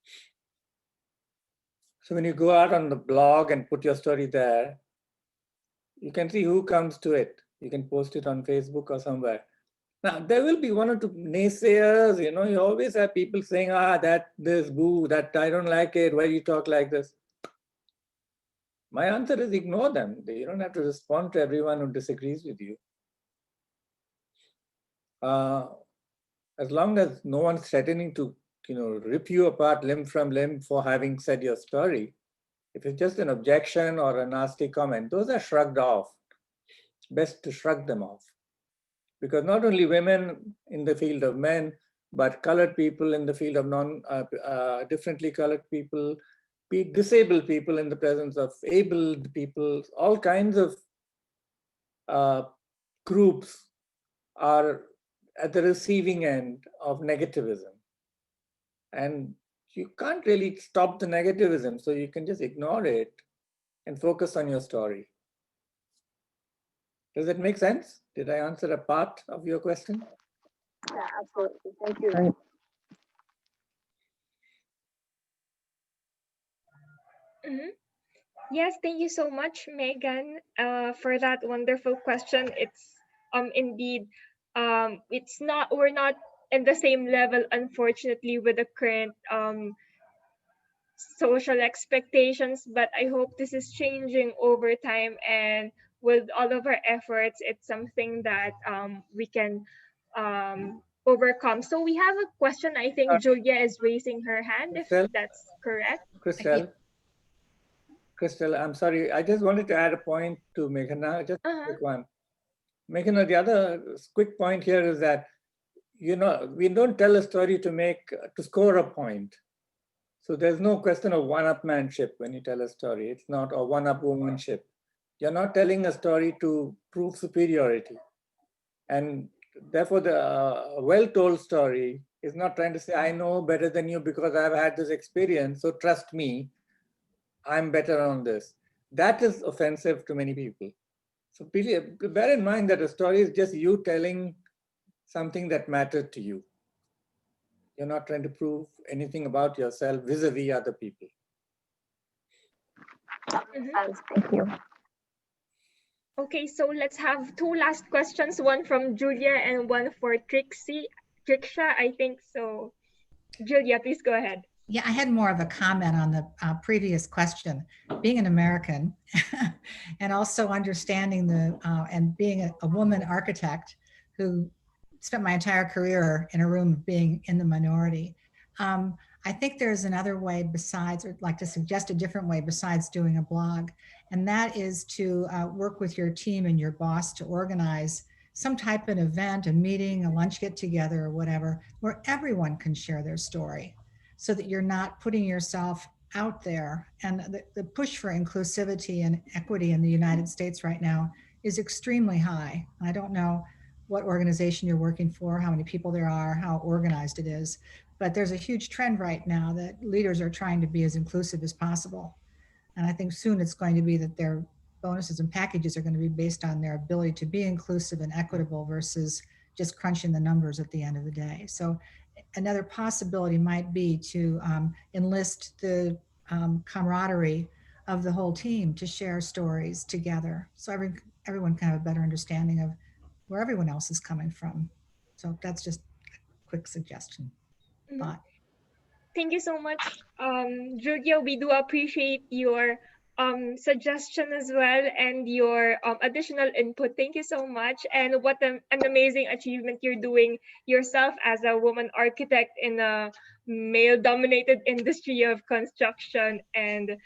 S1: So when you go out on the blog and put your story there, you can see who comes to it. You can post it on Facebook or somewhere. Now, there will be 1 or 2 naysayers, you always have people saying, this, boo, that I don't like it, why you talk like this? My answer is ignore them. You don't have to respond to everyone who disagrees with you. As long as no one's threatening to, rip you apart limb from limb for having said your story, if it's just an objection or a nasty comment, those are shrugged off. Best to shrug them off. Because not only women in the field of men, but colored people in the field of differently colored people, disabled people in the presence of abled people, all kinds of groups are at the receiving end of negativism. And you can't really stop the negativism, so you can just ignore it and focus on your story. Does that make sense? Did I answer a part of your question?
S6: Yeah, absolutely. Thank you. Right.
S2: Yes, thank you so much, Megan, for that wonderful question. It's indeed it's not, we're not in the same level, unfortunately, with the current social expectations, but I hope this is changing over time, and with all of our efforts, it's something that we can overcome. So we have a question. I think Julia is raising her hand, if
S1: Crystal,
S2: that's correct.
S1: Crystal, I'm sorry. I just wanted to add a point to Meghana, just a
S2: Uh-huh.
S1: quick one. Meghana, the other quick point here is that, we don't tell a story to score a point. So there's no question of one-upmanship when you tell a story. It's not a one-up womanship. You're not telling a story to prove superiority. And therefore, the well-told story is not trying to say, I know better than you because I've had this experience, so trust me, I'm better on this. That is offensive to many people. So bear in mind that a story is just you telling something that mattered to you. You're not trying to prove anything about yourself vis-a-vis other people.
S6: Thank you.
S2: Okay, so let's have two last questions, one from Julia and one for Triksha, I think. So Julia, please go ahead.
S7: Yeah, I had more of a comment on the previous question. Being an American and also understanding and being a woman architect who spent my entire career in a room being in the minority. I think there's another way besides, or like to suggest a different way besides doing a blog, and that is to work with your team and your boss to organize some type of event, a meeting, a lunch get together or whatever, where everyone can share their story, so that you're not putting yourself out there. And the push for inclusivity and equity in the United States right now is extremely high. I don't know what organization you're working for, how many people there are, how organized it is, but there's a huge trend right now that leaders are trying to be as inclusive as possible. And I think soon it's going to be that their bonuses and packages are going to be based on their ability to be inclusive and equitable versus just crunching the numbers at the end of the day. So another possibility might be to enlist the camaraderie of the whole team to share stories together, so everyone can have a better understanding of where everyone else is coming from. So that's just a quick suggestion. Thought.
S2: Thank you so much, Julia. We do appreciate your suggestion as well, and your additional input. Thank you so much. And what an amazing achievement you're doing yourself as a woman architect in a male-dominated industry of construction and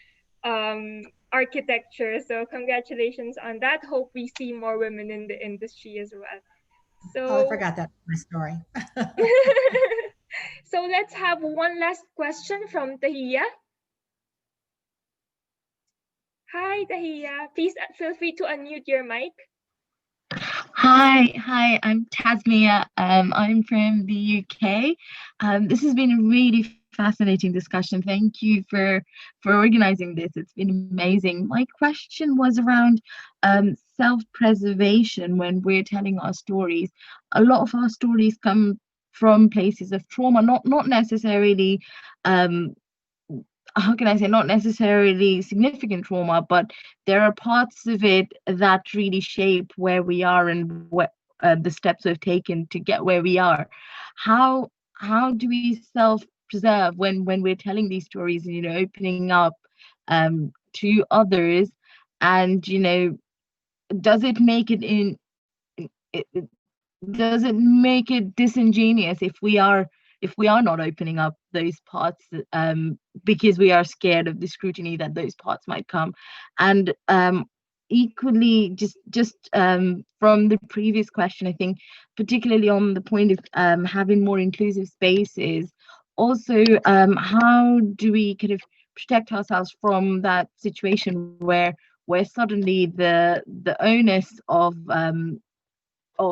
S2: architecture. So congratulations on that. Hope we see more women in the industry as well. So
S7: oh, I forgot that my story.
S2: So let's have one last question from Tahia. Hi, Tahia. Please feel free to unmute your mic.
S8: Hi, I'm Tasmia. I'm from the UK. This has been a really fascinating discussion. Thank you for organizing this. It's been amazing. My question was around self-preservation when we're telling our stories. A lot of our stories come from places of trauma, not necessarily how can I say, not necessarily significant trauma, but there are parts of it that really shape where we are and what the steps we've taken to get where we are. How do we self-preserve when we're telling these stories and opening up to others, and does it make it does it make it disingenuous if we are not opening up those parts because we are scared of the scrutiny that those parts might come? And equally, just from the previous question, I think particularly on the point of having more inclusive spaces, also how do we kind of protect ourselves from that situation where suddenly the onus of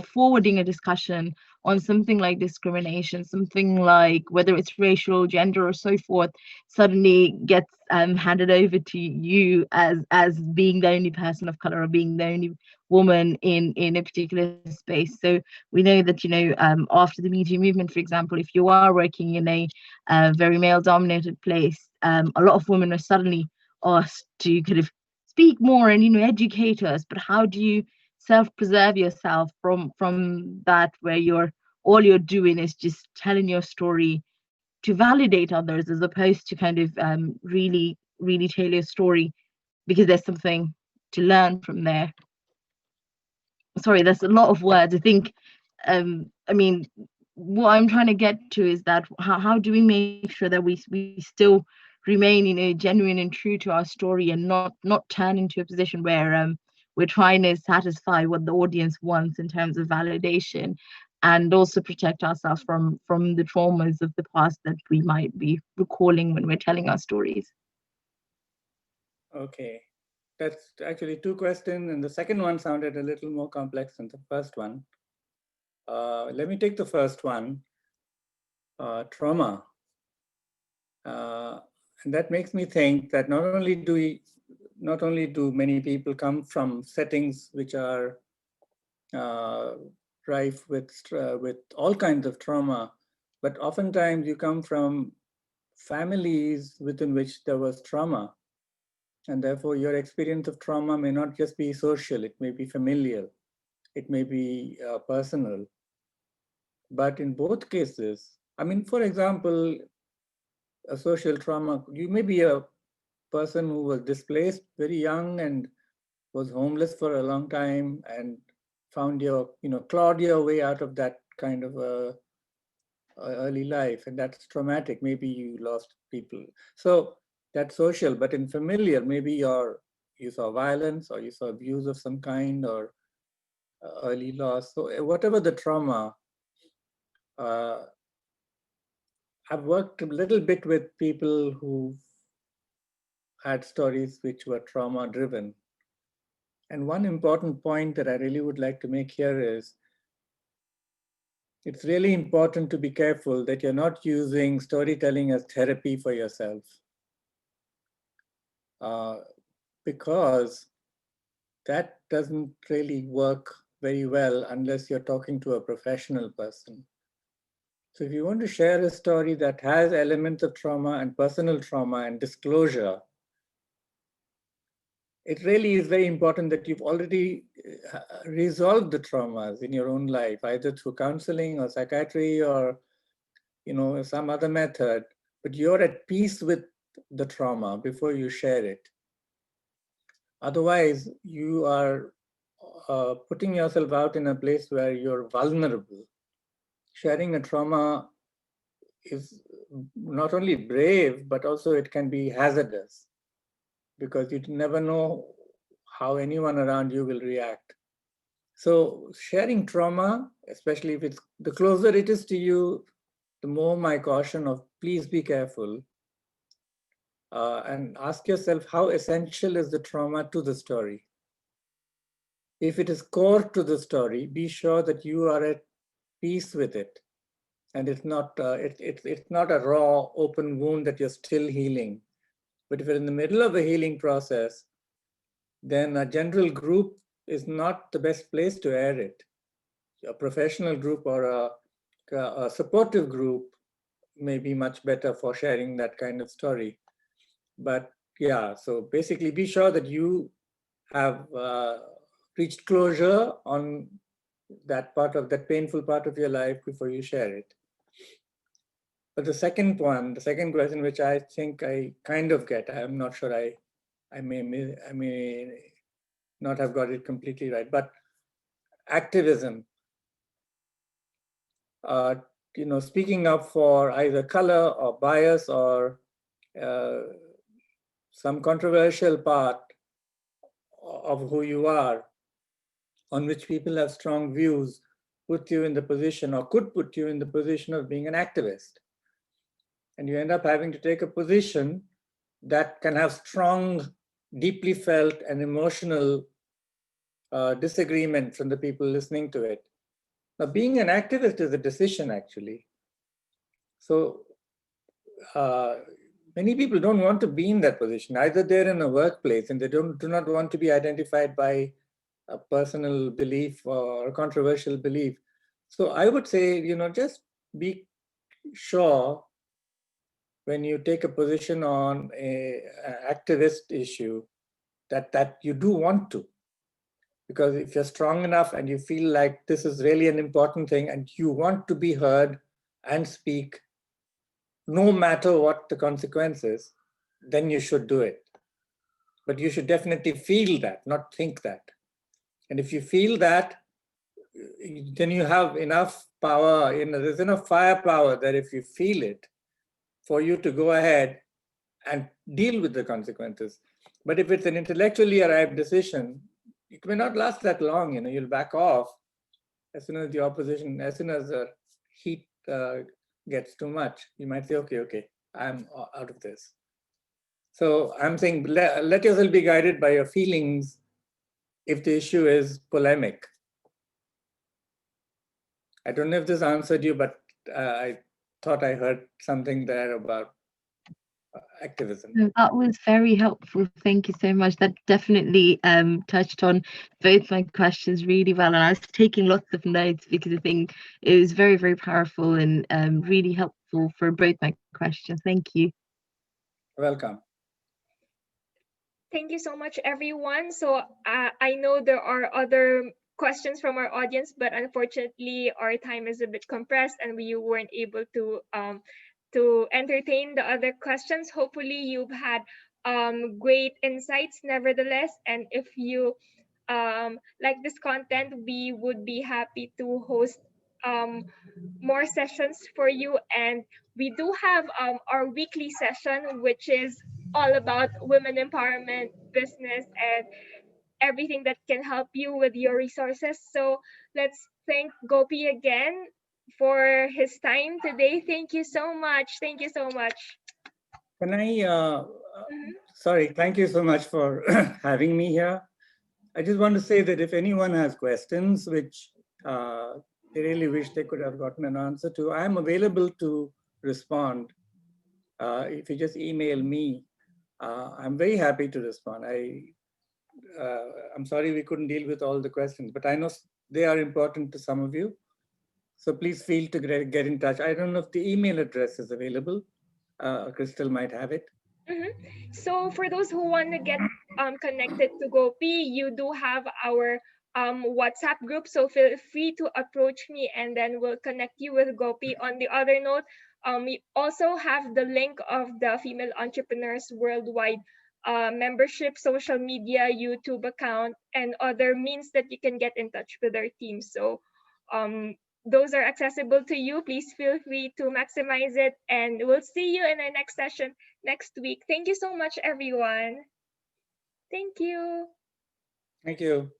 S8: forwarding a discussion on something like discrimination, something like whether it's racial, gender, or so forth, suddenly gets handed over to you as being the only person of color or being the only woman in a particular space. So we know that after the Me Too movement, for example, if you are working in a very male-dominated place, a lot of women are suddenly asked to kind of speak more and educate us, but how do you self-preserve yourself from that, where all you're doing is just telling your story to validate others, as opposed to kind of really tell your story because there's something to learn from there. Sorry, that's a lot of words. I think I mean, what I'm trying to get to is that how do we make sure that we still remain genuine and true to our story, and not turn into a position where we're trying to satisfy what the audience wants in terms of validation, and also protect ourselves from the traumas of the past that we might be recalling when we're telling our stories.
S1: Okay, that's actually two questions, and the second one sounded a little more complex than the first one. Let me take the first one, trauma. And that makes me think that not only do many people come from settings which are rife with all kinds of trauma, but oftentimes you come from families within which there was trauma. And therefore your experience of trauma may not just be social, it may be familial, it may be personal. But in both cases, I mean, for example, a social trauma, you may be a person who was displaced very young and was homeless for a long time and found clawed your way out of that kind of a early life, and that's traumatic. Maybe you lost people. So that's social, but in familiar, maybe you saw violence or you saw abuse of some kind or early loss. So whatever the trauma, I've worked a little bit with people who had stories which were trauma driven. And one important point that I really would like to make here is it's really important to be careful that you're not using storytelling as therapy for yourself. Because that doesn't really work very well unless you're talking to a professional person. So if you want to share a story that has elements of trauma and personal trauma and disclosure, it really is very important that you've already resolved the traumas in your own life, either through counseling or psychiatry or some other method, but you're at peace with the trauma before you share it. Otherwise, you are putting yourself out in a place where you're vulnerable. Sharing a trauma is not only brave, but also it can be hazardous because you never know how anyone around you will react. So sharing trauma, especially if it's the closer it is to you, the more my caution of please be careful and ask yourself how essential is the trauma to the story. If it is core to the story, be sure that you are at peace with it, and it's not it's not a raw open wound that you're still healing. But if you're in the middle of a healing process, then a general group is not the best place to air it. A professional group or a supportive group may be much better for sharing that kind of story. But yeah, so basically be sure that you have reached closure on that painful part of your life before you share it. But the second question, which I think I kind of get, I'm not sure I may not have got it completely right, but activism, speaking up for either color or bias or some controversial part of who you are, on which people have strong views, put you in the position or could put you in the position of being an activist. And you end up having to take a position that can have strong, deeply felt and emotional disagreement from the people listening to it. Now, being an activist is a decision, actually. So many people don't want to be in that position. Either they're in a workplace and they do not want to be identified by a personal belief or a controversial belief. So I would say, just be sure when you take a position on an activist issue that you do want to. Because if you're strong enough and you feel like this is really an important thing and you want to be heard and speak, no matter what the consequences, then you should do it. But you should definitely feel that, not think that. And if you feel that, then you have enough power, there's enough firepower that if you feel it, for you to go ahead and deal with the consequences. But if it's an intellectually arrived decision, it may not last that long. You'll back off as soon as the opposition, as soon as the heat gets too much. You might say, okay, I'm out of this. So I'm saying, let yourself be guided by your feelings if the issue is polemic. I don't know if this answered you, but I thought I heard something there about activism.
S8: That was very helpful. Thank you so much. That definitely touched on both my questions really well. And I was taking lots of notes because I think it was very, very powerful and really helpful for both my questions. Thank you.
S1: Welcome.
S2: Thank you so much, everyone. So I know there are other questions from our audience, but unfortunately our time is a bit compressed and we weren't able to entertain the other questions. Hopefully you've had great insights nevertheless. And if you like this content, we would be happy to host more sessions for you. And we do have our weekly session, which is all about women empowerment, business, and everything that can help you with your resources. So let's thank Gopi again for his time today. Thank you so much. Thank you so much.
S1: Can I, sorry, thank you so much for having me here. I just want to say that if anyone has questions, which they really wish they could have gotten an answer to, I'm available to respond. If you just email me, I'm very happy to respond. I'm sorry we couldn't deal with all the questions, but I know they are important to some of you. So please feel to get in touch. I don't know if the email address is available. Crystal might have it.
S2: So for those who want to get connected to Gopi, you do have our WhatsApp group. So feel free to approach me and then we'll connect you with Gopi. On the other note, we also have the link of the Female Entrepreneurs Worldwide membership, social media, YouTube account, and other means that you can get in touch with our team. So those are accessible to you. Please feel free to maximize it. And we'll see you in our next session next week. Thank you so much, everyone. Thank you.
S1: Thank you.